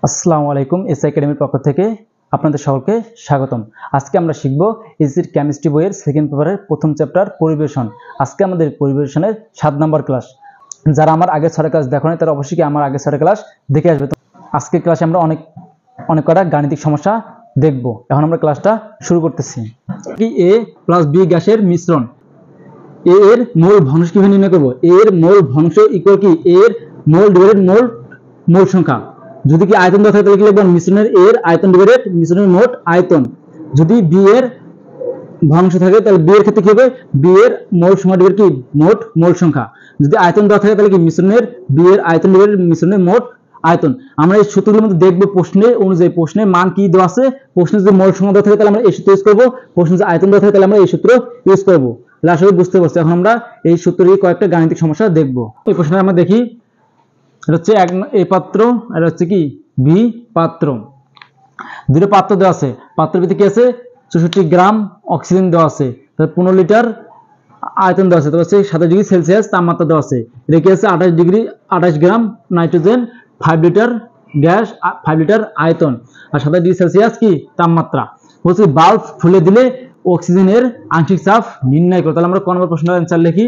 আসসালামু আলাইকুম। এস একাডেমির পক্ষ থেকে আপনাদের সকলকে স্বাগতম। আজকে আমরা শিখব এসির কেমিস্ট্রি বইয়ের সেকেন্ড পেপারের প্রথম চ্যাপ্টার পরিবেশন। আজকে আমাদের পরিবেশনের 7 নম্বর ক্লাস। যারা আমার আগের 6টা ক্লাস দেখো না তারা অবশ্যই আমার আগের 6টা ক্লাস দেখে আসবে। আজকের ক্লাসে আমরা অনেক কটা গাণিতিক সমস্যা দেখব। এখন আমরা ক্লাসটা শুরু করতেছি। এ প্লাস বি গ্যাসের মিশ্রণ, এ এর মোল ভগ্নাংশ কিভাবে নির্ণয় করব? এ এর মোল ভগ্নাংশ ইকুয়াল কি এ এর মোল ডিভাইডেড মোল সংখ্যা। যদি কি আয়তন দেওয়া থাকে তাহলে কি লিখব? মিশ্রণের এর আয়তন ডিভাইডেড মিশ্রণের মোট আয়তন। যদি বি এর ভগ্নাংশ থাকে তাহলে বি এর ক্ষেত্রে কি হবে? বি এর মোল সংখ্যা ডিভাইডেড কি মোট মোল সংখ্যা। যদি আয়তন দেওয়া থাকে তাহলে কি মিশ্রণের বি এর আয়তন ডিভাইডেড মিশ্রণের মোট আয়তন। আমরা এই সূত্রগুলোর মধ্যে দেখব প্রশ্নের অনুযায়ী, প্রশ্নের মান কি দেওয়া আছে। প্রশ্নে যদি মোল সংখ্যা দেওয়া থাকে তাহলে আমরা এই সূত্র ইউজ করব, প্রশ্নে যদি আয়তন দেওয়া থাকে তাহলে আমরা এই সূত্র ইউজ করব। তাহলে আসলে বুঝতে পারছি। এখন আমরা এই সূত্রের কয়েকটা গাণিতিক সমস্যা দেখব। এই প্রশ্নটা আমরা দেখি। এটা হচ্ছে এ পাত্র, এটা হচ্ছে কি বি পাত্র। দুটো পাত্র দেওয়া আছে। পাত্রের ভিতরে কি আছে? 64 গ্রাম অক্সিজেন দেওয়া আছে, 15 লিটার আয়তন দেওয়া আছে, 27 ডিগ্রি সেলসিয়াস তাপমাত্রা দেওয়া আছে। এটা কি আছে? 28 গ্রাম নাইট্রোজেন, 5 লিটার গ্যাস, 5 লিটার আয়তন, আর 27 ডিগ্রি সেলসিয়াস কি তাপমাত্রা। বলছি বাল্ব খুলে দিলে অক্সিজেনের আংশিক চাপ নির্ণয় করো। তাহলে আমরা ক নম্বর প্রশ্নের অ্যান্সার লিখি,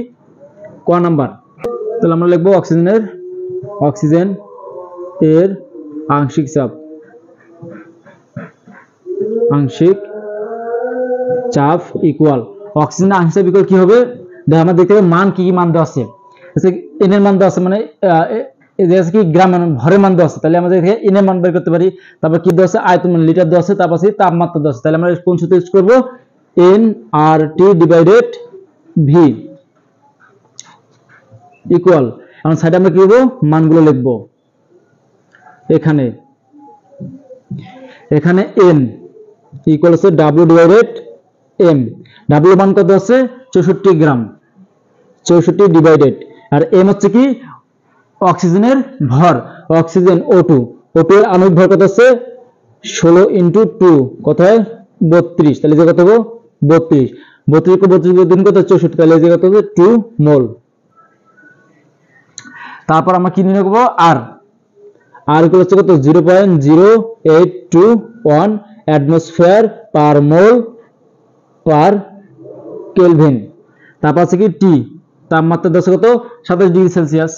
ক নাম্বার। তাহলে আমরা লিখবো অক্সিজেন এর আংশিক চাপ ইকুয়াল অক্সিজেনের আংশিক চাপ ইকুয়াল কি হবে? দেখো আমরা দেখতে পাবো মান কি মান দেওয়া আছে। এন এর মান দেওয়া আছে, মানে কি গ্রাম ভরের মান দেওয়া আছে। তাহলে আমাদের এখানে এন এর মান বের করতে পারি। তারপর কি দেওয়া আছে? আয়তন মানে লিটার দেওয়া আছে, তারপর তাপমাত্রা দেওয়া আছে। তাহলে আমরা কোন সূত্র ইউজ করব? এন আর টি ডিভাইডেড ভি ইকুয়াল। এখন সাইডে আমরা কি করব? মানগুলো লিখব। এখানে এন ইকুয়াল আছে ডাব্লিউ ডিভাইডেড এম। ডাব্লিউ মান কত আছে? 64 গ্রাম, 64 ডিভাইডেড, আর এম হচ্ছে কি অক্সিজেনের ভর। অক্সিজেন O2 এর আণবিক ভর কত আছে? 16 × 2 কত হয়? 32। তাহলে যে কত হবে? 32 কে 32 গুণ কত? 64। তাহলে যে কত হবে? 2 মোল। তারপর আমরা কি নির্ণয় করব? আর ইকুয়াল হচ্ছে কত? 0.0821 অ্যাটমসফিয়ার পার মোল পার কেলভিন। তারপর আছে কি টি, তাপমাত্রা দেওয়া কত? 27 ডিগ্রি সেলসিয়াস।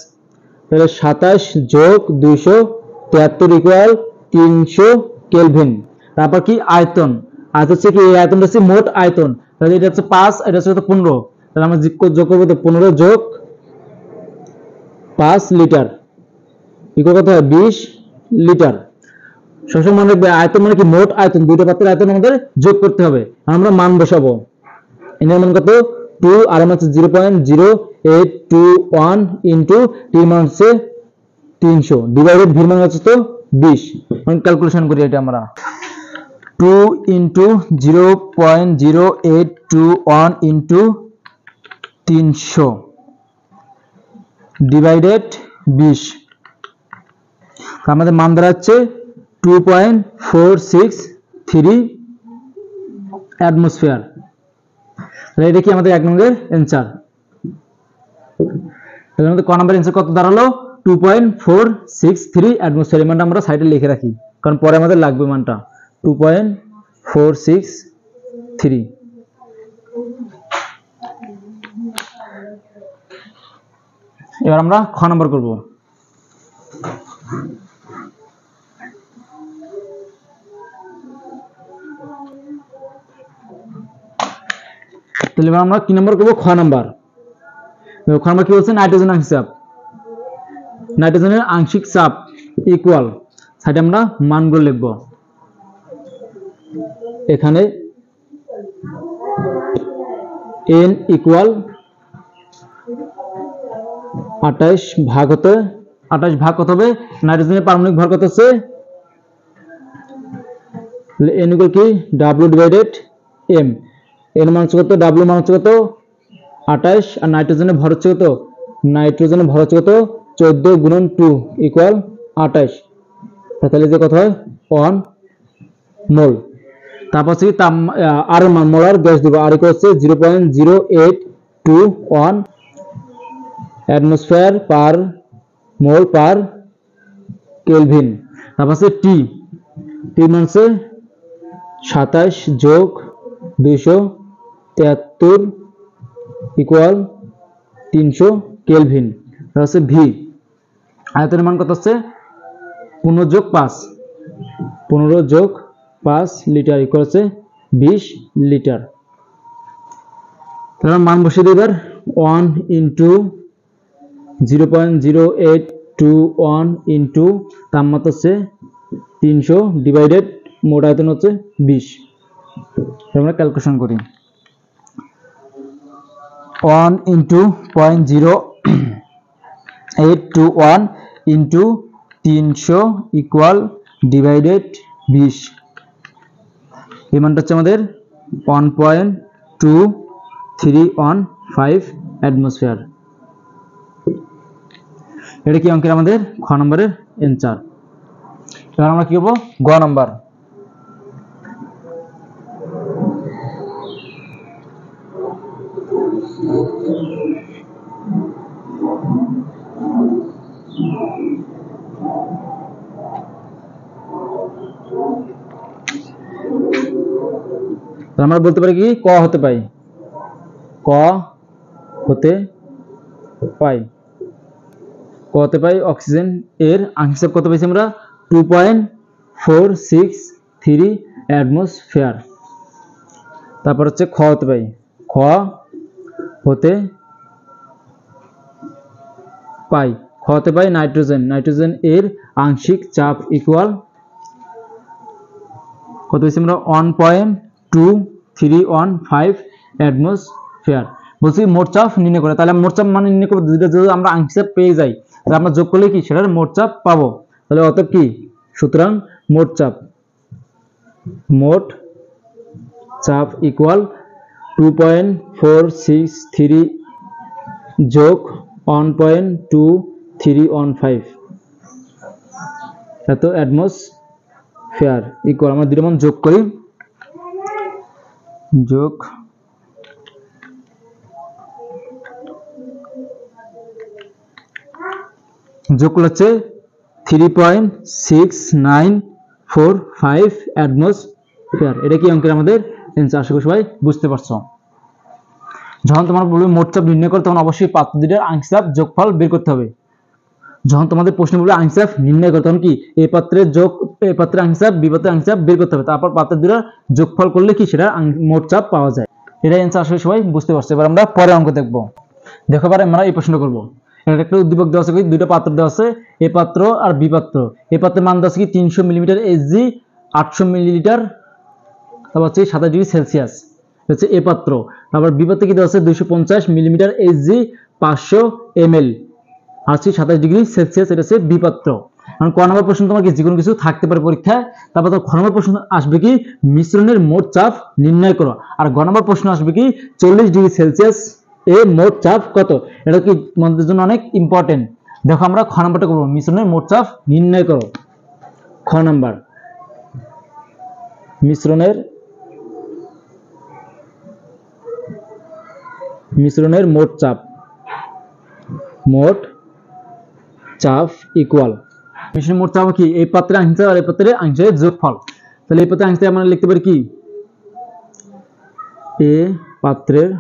তাহলে 27 যোগ 273 ইকুয়াল 300 কেলভিন। তারপর কি আয়তন হচ্ছে কি এই আয়তনটা হচ্ছে মোট আয়তন। তাহলে এটা হচ্ছে 5, এটা হচ্ছে 15। তাহলে আমরা যোগ করব তো 15 যোগ 5 লিটার ইকুয়াল কত হয়? 20 লিটার। সবসময় মনে রাখবে আয়তন মানে কি মোট আয়তন। দুইটা পাত্রের আয়তন আমাদের যোগ করতে হবে। আমরা মান বসাবো। এর মান কত? 2, আর মান হচ্ছে 0.0821 ইনটু টি মান হচ্ছে 300 ডিভাইডেড ভি মান হচ্ছে তো 20। এখন ক্যালকুলেশন করি এটা আমরা। 2 ইনটু 0.0821 ইনটু 300 ডিভাইডেড 20। আমাদের মান দাঁড়াচ্ছে 2.463 অ্যাটমসফিয়ার। তাহলে এটা কি আমাদের 1 নম্বরের অ্যানসার। তাহলে আমাদের ক নম্বরের অ্যানসার কত দাঁড়ালো? 2.463 অ্যাটমসফিয়ার। এই মানটা আমরা সাইডে লিখে রাখি, কারণ পরে আমাদের লাগবে মানটা। 2.463। এবার আমরা খ নম্বর করব। তাহলে এবার আমরা কি নম্বর করব? খ নম্বর। খ নম্বর কি বলছে? নাইট্রোজেনের আংশিক চাপ ইকুয়াল। সাইডে আমরা মানগুলো লিখব। এখানে n ইকুয়াল 28 ভাগ কত হবে? নাইট্রোজেনের পারমাণবিক ভর কত আছে? n ইকুয়াল কি w ডিভাইডেড m। n মান হচ্ছে কত? w মান হচ্ছে কত? 28, আর নাইট্রোজেনের ভর হচ্ছে কত? 14 গুণন 2 ইকুয়াল 28। তাহলে যে কত হয়? 1 মোল। তারপর হচ্ছে আর মান মোলার গ্যাস দিব। আর ইকুয়াল হচ্ছে 0.0821 অ্যাটমসফিয়ার পার মোল পার কেলভিন। তারপর আছে টি মানে হচ্ছে 27 যোগ 273 ইকুয়াল 300 কেলভিন। তারপর হচ্ছে ভি, আয়তনের মান কত হচ্ছে 15 যোগ 5 লিটার ইকুয়াল হচ্ছে 20 লিটার। তাহলে মান বসিয়ে দিই এবার 1 ইন্টু 0.0821 ইন্টু তাপমাত্রা হচ্ছে 300 ডিভাইডেড মোট আয়তন হচ্ছে 20। আমরা ক্যালকুলেশন করি 1 ইন্টু 0.0821 ইন্টু 300 ইকুয়াল ডিভাইডেড 20। এই মানটা হচ্ছে আমাদের 1.2315 অ্যাটমসফিয়ার। এটা কি অঙ্কের আমাদের খ নম্বরের অ্যানসার। এবার আমরা কি করব গ নাম্বার। আমরা বলতে পারি কি ক হতে পাই, ক হতে পাই অক্সিজেন এর আংশিক চাপ কত পাইছি আমরা 2.463 অ্যাটমসফিয়ার। তারপর হচ্ছে খ হতে পাই নাইট্রোজেন এর আংশিক চাপ ইকুয়াল কত পাইছি আমরা 1.2315 অ্যাটমসফিয়ার। বলছি মোট চাপ নির্ণয় করে, তাহলে মোট চাপ মানে নির্ণয় করব দুইটা যদি আমরা আংশিক চাপ পেয়ে যাই তাহলে আমরা যোগ করলে কি সেটার মোট চাপ পাবো। তাহলে অতএব কি সুতরাং মোট চাপ ইকুয়াল 2.463 যোগ 1.2315 এত অ্যাটমসফিয়ার ইকুয়াল আমরা দুটো মান যোগ করি, যোগ করলে হচ্ছে 3.6945 অ্যাটমসফিয়ার। এটা কি অঙ্কের আমাদের অ্যানসার। আশা করি সবাই বুঝতে পারছো। যখন তোমার বলবে মোট চাপ নির্ণয় করো তখন অবশ্যই পাত্র দুইটার আংশিক চাপ যোগফল বের করতে হবে। যখন তোমাদের প্রশ্ন বলবে আংশিক চাপ নির্ণয় করো তখন কি এই পাত্রের আংশিক চাপ বি পাত্রের আংশিক চাপ বের করতে হবে, তারপর পাত্র দুইটার যোগফল করলে কি সেটা মোট চাপ পাওয়া যায়। এটা অ্যানসার আসলে সবাই বুঝতে পারছে। এবার আমরা পরে অঙ্ক দেখবো। দেখো এবার আমরা এই প্রশ্ন করব। এটা একটা উদ্দীপক দেওয়া আছে, দুইটা পাত্র দেওয়া আছে, এ পাত্র আর বি পাত্র। এ পাত্রের মান দেওয়া আছে কি 300 মিলিমিটার এসজি 800 মিলিলিটার, তারপর হচ্ছে 27 ডিগ্রি সেলসিয়াস হচ্ছে এ পাত্র। তারপর বি পাত্রে কি দেওয়া আছে 250 মিলিমিটার এসজি 500 ml আর হচ্ছে 27 ডিগ্রি সেলসিয়াস, এটা হচ্ছে বি পাত্র। কারণ ক নম্বর প্রশ্ন তোমার কি যে কোনো কিছু থাকতে পারে পরীক্ষায়। তারপর খ নম্বর প্রশ্ন আসবে কি মিশ্রণের মোট চাপ নির্ণয় করো, আর গ নম্বর প্রশ্ন আসবে কি 40 ডিগ্রি সেলসিয়াস এ মোট চাপ কত। এটা কি তোমাদের জন্য অনেক ইম্পর্টেন্ট। দেখো আমরা খ নম্বরটা করবো, মিশ্রণের মোট চাপ নির্ণয় করো। খ নম্বর মিশ্রণের মোট চাপ ইকুয়াল মিশ্রণের মোট চাপ কি এই পাত্রের আংশিক চাপ আর এই পাত্রের আংশিক যোগফল। তাহলে এই পাত্রের আংশিক আমরা লিখতে পারি কি এ পাত্রের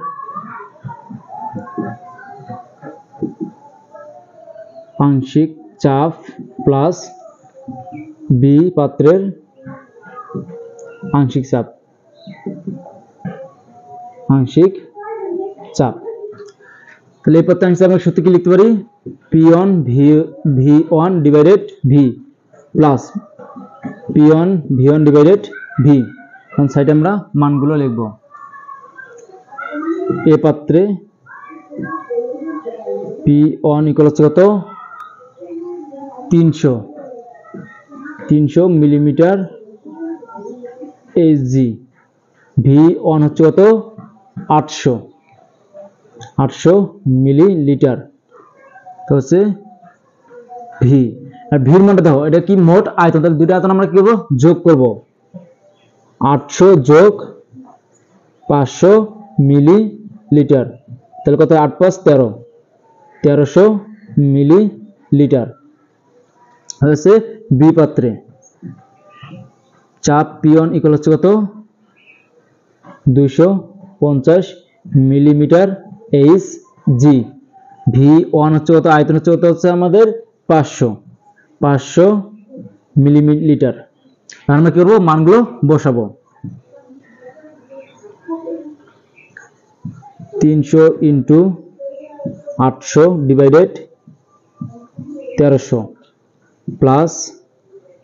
আংশিক চাপ প্লাস বি পাত্রের আংশিক চাপ। তাহলে এই পাত্রের আংশিক আমরা সূত্র কি লিখতে পারি P1 V1 divided V plus P1 V1 divided V. কোন সাইডে আমরা মানগুলো লিখব। এ পাত্রে P1 ইকুয়াল হচ্ছে কত 300 মিলিমিটার এসজি, V1 হচ্ছে কত 800 মিলিলিটার, তো হচ্ছে ভি। আর ভির মানটা দেখো এটা কি মোট আয়তন, তাহলে দুটো আয়তন আমরা কি করব যোগ করব। 800 যোগ 500 মিলিলিটার, তাহলে কত 8 + 5 = 1300 মিলিলিটার। হচ্ছে বি পাত্রে চাপ পিওন ইকুয়াল হচ্ছে কত 250 millimetre H G. V one হচ্ছে কত, আয়তন হচ্ছে কত, হচ্ছে আমাদের 500 মিলিমিটার। আমরা কি করবো, মানগুলো বসাবো। 300 into 800 divided 1300 plus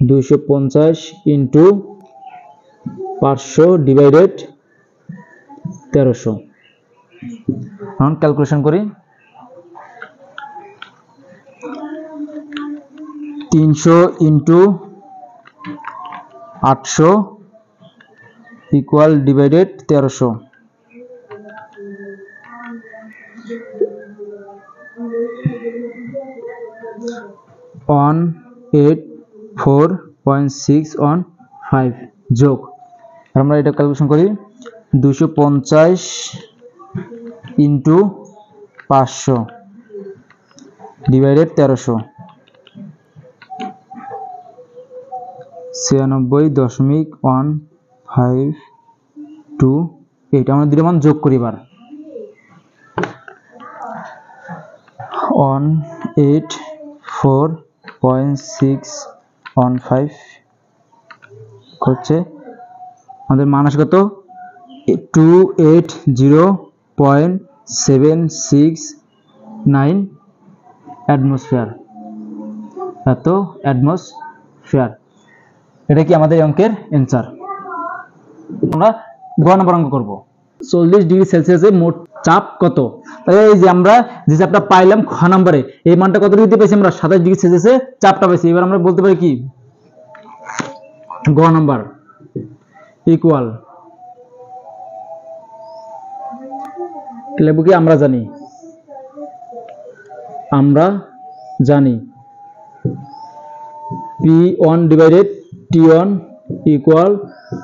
250 into 500 divided 1300। এখন ক্যালকুলেশন করি। 300 ইন্টু 800 ইকুয়াল ডিভাইডেড 1300, 184.615 যোগ, আমরা এটা ক্যালকুলেশন করি 250 ইন্টু 500 ডিভাইডেড 1300, 96.1528। আমরা দুটো মান যোগ করি এবার। 184.615 হচ্ছে আমাদের মান আসে কত 280.769 অ্যাটমসফিয়ার। এত অ্যাটমসফিয়ার। এটা কি আমাদের অঙ্কের অ্যান্সার। আমরা গ নম্বর অঙ্ক করব। 40 ডিগ্রি সেলসিয়াসে মোট চাপ কত? তাহলে এই যে আমরা যে চাপটা পাইলাম খ নম্বরে, এই মানটা কত ডিগ্রিতে পাইছি আমরা 27 ডিগ্রি সেলসিয়াসে চাপটা পাইছি। এবার আমরা বলতে পারি কি গ নম্বর ইকুয়াল লিখব কি আমরা জানি P1 divided T1 equal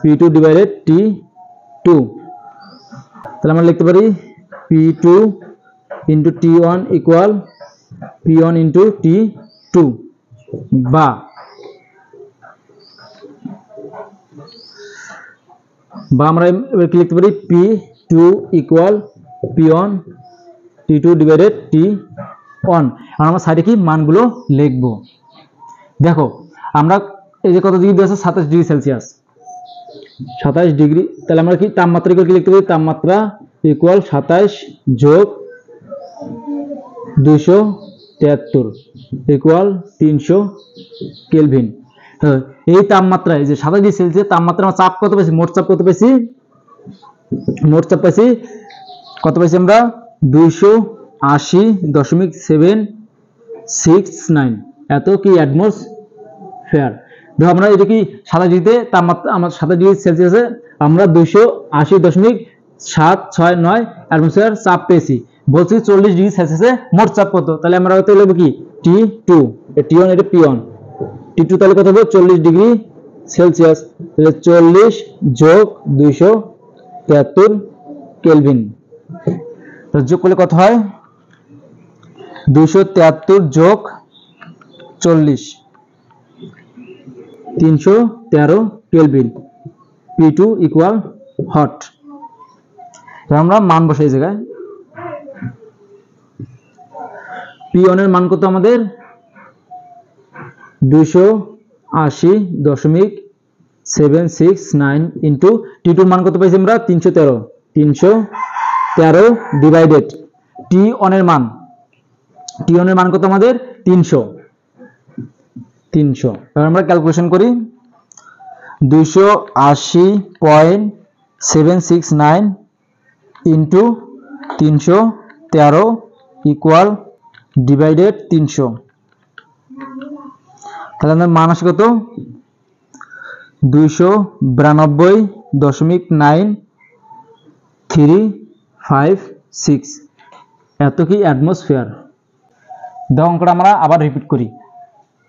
P2 divided T2। তাহলে আমরা লিখতে পারি P2 into T1 equal P1 into T2, বা আমরা এবার কি লিখতে পারি P2 equal P1 T2 divided T1। আর আমরা সাইডে কি মানগুলো লিখবো। দেখো আমরা এই যে কত ডিগ্রি আছে 27 ডিগ্রি সেলসিয়াস, 27 ডিগ্রি। তাহলে আমরা কি তাপমাত্রা কি লিখতে পারি, তাপমাত্রা ইকুয়াল 27 যোগ 273 ইকুয়াল 300 কেলভিন। এই তাপমাত্রা এই যে 27 ডিগ্রি সেলসিয়াস তাপমাত্রা আমরা চাপ কত পাইছি, মোট চাপ কত পাইছি, কত পাইছি আমরা 280.769 এত কি অ্যাটমসফিয়ার। দেখো আমরা এটা কি 27 ডিগ্রিতে তাপমাত্রা আমার 27 ডিগ্রি সেলসিয়াসে আমরা 280.769 অ্যাটমসফিয়ার চাপ পেয়েছি। বলছি 40 ডিগ্রি সেলসিয়াসে মোট চাপ কত, তাহলে আমরা হয়তো লিখব কি T2, T1 এটা P1, T2 তাহলে কত হবে 40 ডিগ্রি সেলসিয়াস, তাহলে 40 যোগ 273 কেলভিন। যোগ করলে কত হয় 273 যোগ 40 313 কেলভিন। P2 equal hot. আমরা মান বসাই জায়গায়। P1 এর মান কত আমাদের 280.769 ইন্টু T2 মান কত পাইছি আমরা 313 ডিভাইডেড T1 এর মান কত আমাদের 300। এবার আমরা ক্যালকুলেশন করি 280.769 ইন্টু 313 ইকুয়াল ডিভাইডেড 300। তাহলে আমাদের মান আসে কত 292.9356 এত কি অ্যাটমসফিয়ার। দেখো অঙ্কটা আমরা আবার রিপিট করি।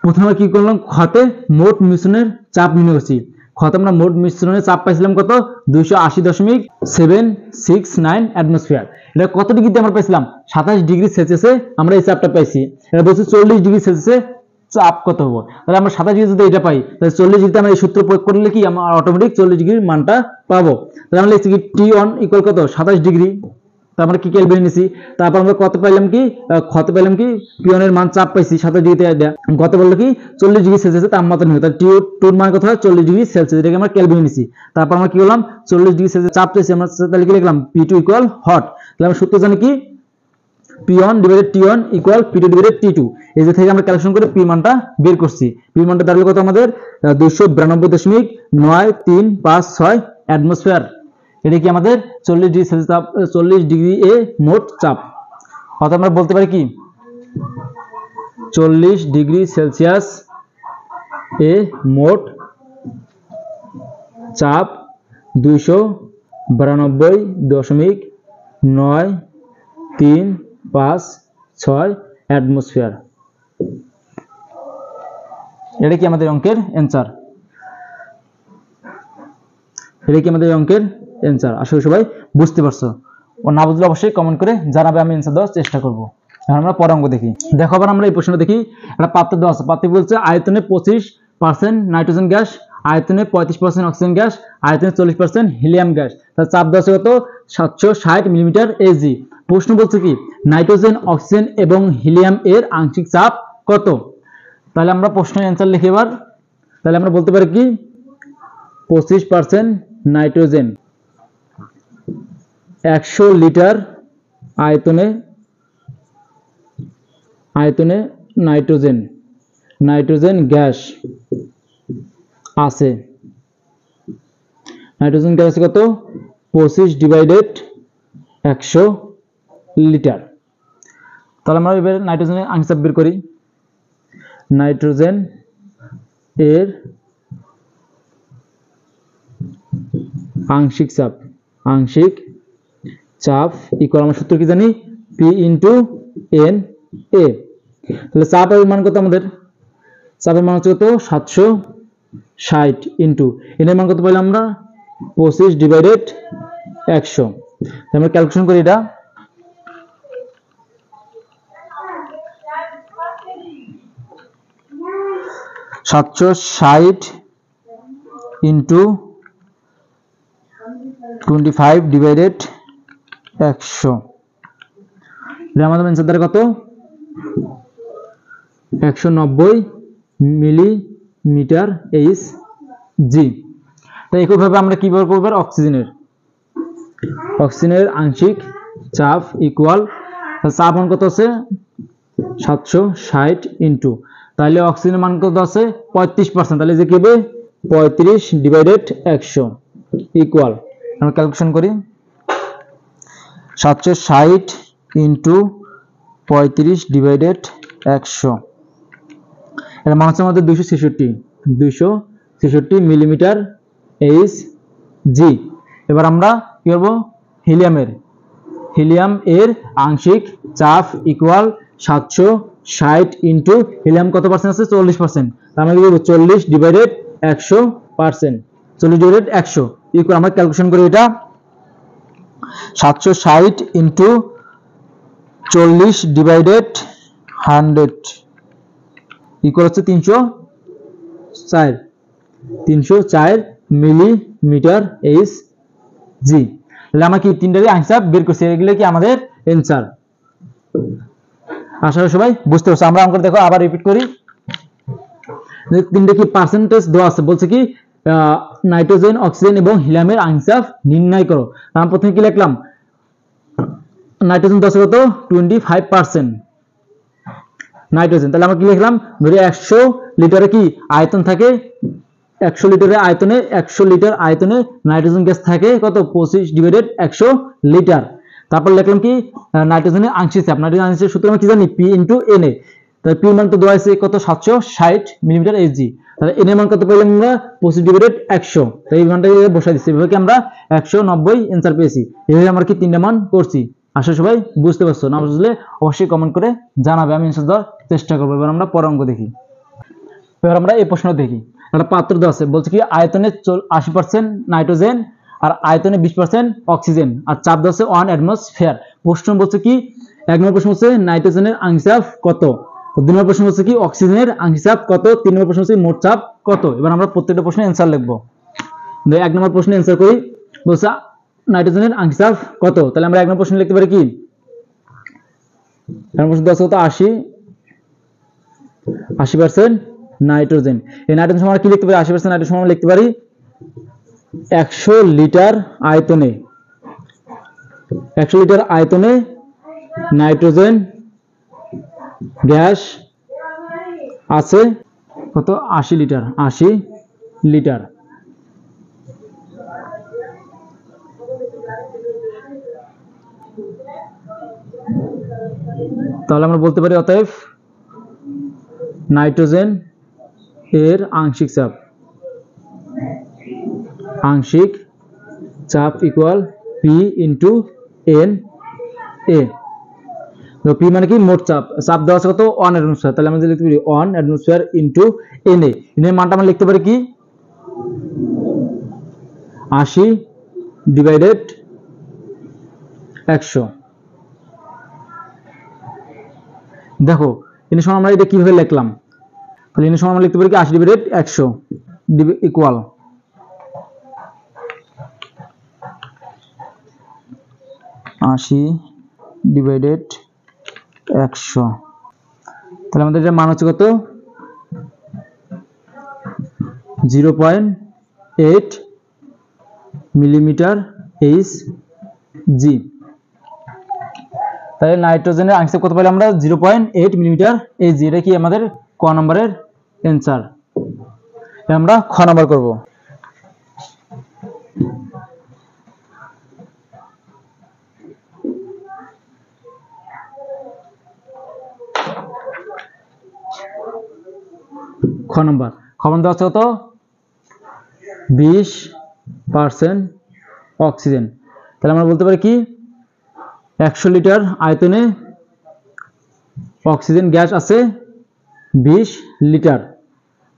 প্রথমে কি করলাম, খতে মোট মিশ্রণের চাপ নির্ণয় করছি। খতে আমরা মোট মিশ্রণের চাপ পাইছিলাম কত 280.769 অ্যাটমসফিয়ার। এটা কত ডিগ্রিতে আমরা পাইছিলাম 27 ডিগ্রি সেলসিয়াসে আমরা এই চাপটা পাইছি। এটা বলছি 40 ডিগ্রি সেলসিয়াসে চাপ কত হবো। তাহলে আমরা 27 ডিগ্রি যদি এটা পাই তাহলে 40 ডিগ্রিতে আমরা এই সূত্র প্রয়োগ করলে কি আমরা অটোমেটিক 40 ডিগ্রির মানটা পাবো। তাহলে আমরা লিখছি কি T1 ইকুয়াল কত 27 ডিগ্রি, তারপর আমরা কি ক্যালকুলেট নিছি, তারপর আমরা কত পাইলাম কি P1 এর মান চাপ পাইছি 27 ডিগ্রিতে কত বললো কি 40 ডিগ্রি সেলসিয়াসে তাপমাত্রা নিয়ে, তাহলে T2 এর মান কত হয় 40 ডিগ্রি সেলসিয়াস, এটাকে আমরা ক্যালকুলেট নিছি। তারপর আমরা কি করলাম 40 ডিগ্রি সেলসিয়াস চাপ পেয়েছি আমরা, তাহলে কি লিখলাম P2 ইকুয়াল হট। তাহলে আমরা সূত্র জানি কি P1 divided T1 equal P2 divided T2, এই যে থেকে আমরা ক্যালকুলেশন করে P মানটা বের করছি। P মানটা দাঁড়ালো কত আমাদের 292.9356 অ্যাটমসফিয়ার। এটা কি আমাদের 40 ডিগ্রি সেলসিয়াস চাপ, 40 ডিগ্রি এ মোট চাপ। অর্থাৎ আমরা বলতে পারি কি 40 ডিগ্রি সেলসিয়াস এ মোট চাপ 292.9356 অ্যাটমসফিয়ার। এটা কি আমাদের অঙ্কের অ্যান্সার, আশা করি সবাই বুঝতে পারছো। ও না বুঝলে অবশ্যই কমেন্ট করে জানাবে, আমি অ্যান্সার দেওয়ার চেষ্টা করব। এখন আমরা পরের অঙ্ক দেখি। দেখো আবার আমরা এই প্রশ্নটা দেখি, একটা পাত্র দেওয়া আছে, পাত্রে বলছে আয়তনে 25% নাইট্রোজেন গ্যাস, আয়তনে 35% অক্সিজেন গ্যাস, আয়তনে 40% হিলিয়াম গ্যাস, তার চাপ দেওয়া আছে কত 760 মিলিমিটার এজি। প্রশ্ন বলছে কি নাইট্রোজেন, অক্সিজেন এবং হিলিয়াম এর আংশিক চাপ কত। তাহলে আমরা প্রশ্নের অ্যান্সার লিখি এবার। তাহলে আমরা বলতে পারি কি 25% নাইট্রোজেন 100 লিটার আয়তনে নাইট্রোজেন গ্যাস আছে, নাইট্রোজেন গ্যাস আছে কত 25 ডিভাইডেড 100 লিটার। তাহলে আমরা এবার নাইট্রোজেনের আংশিক চাপ বের করি। নাইট্রোজেন এর আংশিক চাপ ইকুয়াল আমরা সূত্র কি জানি P ইনটু N A। তাহলে চাপের মান কত আমাদের, চাপের মান হচ্ছে কত 760 ইনটু N এর মান কত পাইলাম আমরা 25 ডিভাইডেড 100। আমরা ক্যালকুলেশন করি এটা। সাতশো 60 ইন্টু 25 ডিভাইডেড 100, এটা আমাদের অ্যান্সার দ্বারা কত 190 মিলিমিটার এইচ জি। তাই একইভাবে আমরা কি বের করব অক্সিজেনের আংশিক চাপ ইকুয়াল, চাপ মান কত আছে 760 ইন্টু, তাহলে অক্সিজেনের মান কত আছে 35%, তাহলে যে কি হবে 35 ডিভাইডেড 100 ইকুয়াল, আমরা ক্যালকুলেশন করি 760 ইন্টু 35 ডিভাইডেড 100, এর মান হচ্ছে আমাদের 266 মিলিমিটার এইচ জি। এবার আমরা কি করব হিলিয়াম এর আংশিক চাপ ইকুয়াল 760 ইন্টু হিলিয়াম কত পার্সেন্ট আছে 40%, তার মানে কি করব 40 ডিভাইডেড 100%, 40 ডিভাইডেড 100 ইকুয়াল, আমরা ক্যালকুলেশন করি এটা 760 ইন্টু 40 ডিভাইডেড 100 ইকুয়াল হচ্ছে 304 মিলিমিটার এইচ জি। তাহলে আমরা কি তিনটারই আনসার বের করছি, এগুলো কি আমাদের অ্যান্সার। আশা করি সবাই বুঝতে পারছো। আমরা অঙ্ক দেখো আবার রিপিট করি, তিনটা কি পার্সেন্টেজ দেওয়া আছে, বলছে কি নাইট্রোজেন, অক্সিজেন এবং হিলিয়ামের আংশিক নির্ণয় করো। আমরা প্রথমে কি লিখলাম নাইট্রোজেন 10 কত 25% নাইট্রোজেন, তাহলে আমরা কি লিখলাম ধরে 100 লিটারে কি আয়তন থাকে, 100 লিটারের আয়তনে 100 লিটার আয়তনে নাইট্রোজেন গ্যাস থাকে কত 25 ডিভাইডেড 100 লিটার। তারপর লিখলাম কি নাইট্রোজেনের আংশিক চাপ, নাইট্রোজেনের আংশিক সূত্র আমরা কি জানি P ইনটু Na, তাহলে P এর মান তো দেওয়া আছে কত 760 মিলিমিটার এইচজি, তাহলে N এর মান কত পেলাম আমরা 25 ডিভাইডেড 100, তাই এই মানটা বসাই দিচ্ছি, এভাবে কি আমরা 190 অ্যানসার পেয়েছি। এইভাবে আমরা কি তিনটা মান করছি। আশা সবাই বুঝতে পারছো, না বুঝলে অবশ্যই কমেন্ট করে জানাবে, আমি অ্যানসার দেওয়ার চেষ্টা করবো। এবার আমরা পরের অঙ্ক দেখি। এবার আমরা এই প্রশ্ন দেখি, একটা পাত্র দেওয়া আছে, বলছে কি আয়তনে 80% নাইট্রোজেন আর আয়তনে 20% অক্সিজেন আর চাপ দেওয়া আছে 1 অ্যাটমসফিয়ার। প্রশ্ন বলছে কি এক নম্বর প্রশ্ন হচ্ছে নাইট্রোজেনের আংশিক চাপ কত, তো 2 নম্বর প্রশ্ন হচ্ছে কি অক্সিজেনের আংশিক চাপ কত, 3 নম্বর প্রশ্ন হচ্ছে মোট চাপ কত। এবার আমরা প্রত্যেকটা প্রশ্নের অ্যান্সার লিখব। 1 নম্বর প্রশ্নের অ্যান্সার করি, বলছে নাইট্রোজেনের আংশিক চাপ কত। তাহলে আমরা 1 নম্বর প্রশ্ন লিখতে পারি কি, 1 নম্বর প্রশ্ন দেওয়া আছে 80% নাইট্রোজেন। এই নাইট্রোজেন সমান কি লিখতে পারি, 80% নাইট্রোজেন সমান লিখতে পারি 100 লিটার আয়তনে, 100 লিটার আয়তনে নাইট্রোজেন গ্যাস আছে কত, 80 লিটার, 80 লিটার। তাহলে আমরা বলতে পারি অতএব নাইট্রোজেন এর আংশিক চাপ equal P into N A. P মানে কি মোট চাপ, চাপ দেওয়া আছে কত 1 অ্যাটমোস্ফিয়ার, তাহলে আমরা লিখতে পারি 1 atmosphere into N A. N এর মানটা আমরা লিখতে পারি কি 80 ডিভাইডেড 100। দেখো এন সমান আমরা এটা কিভাবে লিখলাম, তাহলে এন সমান আমরা লিখতে পারি কি 80 ডিভাইডেড 100 ইকুয়াল 80 ডিভাইডেড 100। তাহলে আমাদের এটা মান হচ্ছে কত 0.8 মিলিমিটার এইচ জি। তাহলে নাইট্রোজেনের আংশিক কত পেলাম আমরা 0.8 মিলিমিটার এইচ জি। এটা কি আমাদের ক নম্বরের অ্যান্সার। আমরা খ নম্বর করব। খ নম্বর দেওয়া আছে কত 20% অক্সিজেন। তাহলে আমরা বলতে পারি কি 100 লিটার আয়তনে অক্সিজেন গ্যাস আছে 20 লিটার।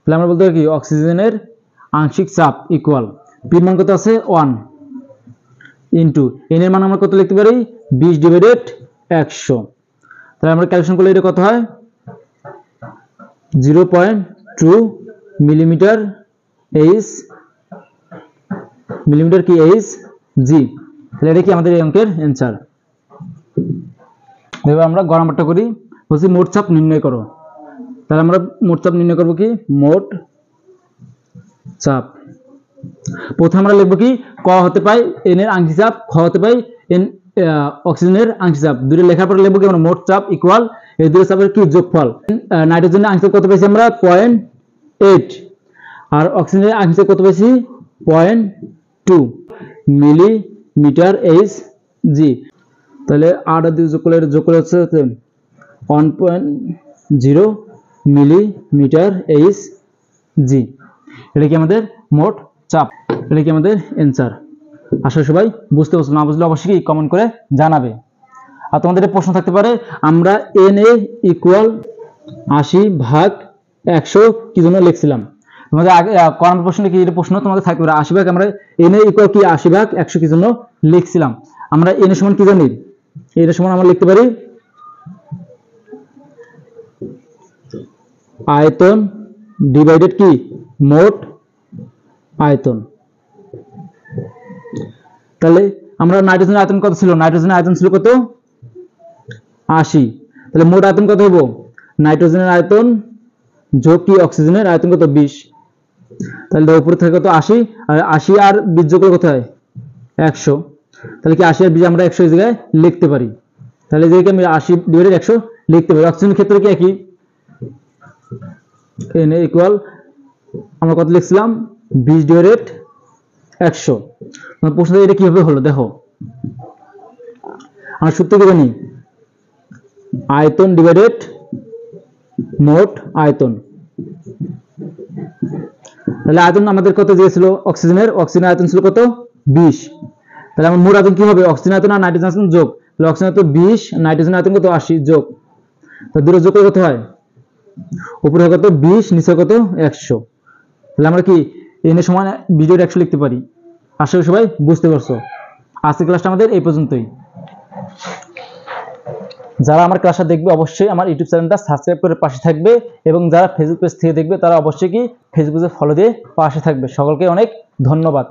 তাহলে আমরা বলতে পারি কি অক্সিজেনের আংশিক চাপ ইকুয়াল পির মান কত আছে 1 ইন্টু এন এর মান আমরা কত লিখতে পারি 20 ডিভাইডেড 100। তাহলে আমরা ক্যালকুলেশন করলে এটা কত হয় 0.2 মিলিমিটার এইচ কি এইচ জি। তাহলে এটা কি আমাদের এই অঙ্কের অ্যান্সার। এবার আমরা গ নাম্বারটা করি, বলছি মোট চাপ নির্ণয় করো। তাহলে আমরা মোট চাপ নির্ণয় করব কি মোট চাপ। প্রথমে আমরা লিখব কি ক হতে পাই এন এর আংশিক চাপ, খ হতে পাই এন অক্সিজেনের আংশিক চাপ। দুটো লেখার পরে লিখব কি আমরা মোট চাপ ইকুয়াল এই দুটো চাপের কি যোগফল। নাইট্রোজেনের আংশিক চাপ কত পাইছি আমরা 0.8 আর অক্সিজেনের আংশিক চাপ কত পাইছি 0.2 মিলিমিটার এইচ জি। তাহলে 8 আর 2 যোগ করলে হচ্ছে 1.0 মিলিমিটার এইচ জি। এটা কি আমাদের মোট চাপ, এটা কি আমাদের অ্যান্সার। আসলে সবাই বুঝতে পারছো, না বুঝলে অবশ্যই কমেন্ট করে জানাবে। আর তোমাদের প্রশ্ন থাকতে পারে আমরা Na ইকুয়াল 80/100 কি জন্য লিখছিলাম। তোমাদের আগে কোন প্রশ্নে কি প্রশ্ন তোমাদের থাকতে পারে 80 ভাগ আমরা Na ইকুয়াল কি 80/100 কি জন্য লিখছিলাম। আমরা Na সমান কি জানি, এর সমান আমরা লিখতে পারি আয়তন ডিভাইডেড কি মোট আয়তন। তাহলে আমরা নাইট্রোজেনের আয়তন কত ছিল, নাইট্রোজেনের আয়তন ছিল কত 80। তাহলে মোট আয়তন কত হবো নাইট্রোজেনের আয়তন যোগ কি অক্সিজেনের আয়তন কত 20। তাহলে উপরে থাকে কত 80 আর 80 আর 20 যোগ করলে কত হয় 100। তাহলে কি 80 আর 20 আমরা 100 এই জায়গায় লিখতে পারি। তাহলে এই জায়গায় আমি 80 ডিভাইডেড 100 লিখতে পারি। অক্সিজেনের ক্ষেত্রে কি একই Na ইকুয়াল আমরা কত লিখছিলাম 20 ডিভাইডেড 100। মানে প্রশ্ন এটা কিভাবে হলো দেখো, আমরা সূত্র কি জানি আয়তন ডিভাইডেড মোট আয়তন। তাহলে আয়তন আমাদের কত দিয়েছিল অক্সিজেনের আয়তন ছিল কত 20। তাহলে আমার মোট আয়তন কি হবে অক্সিজেন আয়তন আর নাইট্রোজেন আয়তন যোগ। তাহলে অক্সিজেন আয়তন 20 নাইট্রোজেন আয়তন কত 80 যোগ। তাহলে দুটো যোগ কত হয় উপরে কত 20 নিচে কত 100। তাহলে আমরা কি এন সমান 20 100 লিখতে পারি। আশা করি সবাই বুঝতে পারছো। আজকের ক্লাসটা আমাদের এই পর্যন্তই। যারা আমার ক্লাসটা দেখবে অবশ্যই আমার ইউটিউব চ্যানেলটা সাবস্ক্রাইব করে পাশে থাকবে, এবং যারা ফেসবুক পেজ থেকে দেখবে তারা অবশ্যই কি ফেসবুকে ফলো দিয়ে পাশে থাকবে। সকলকে অনেক ধন্যবাদ।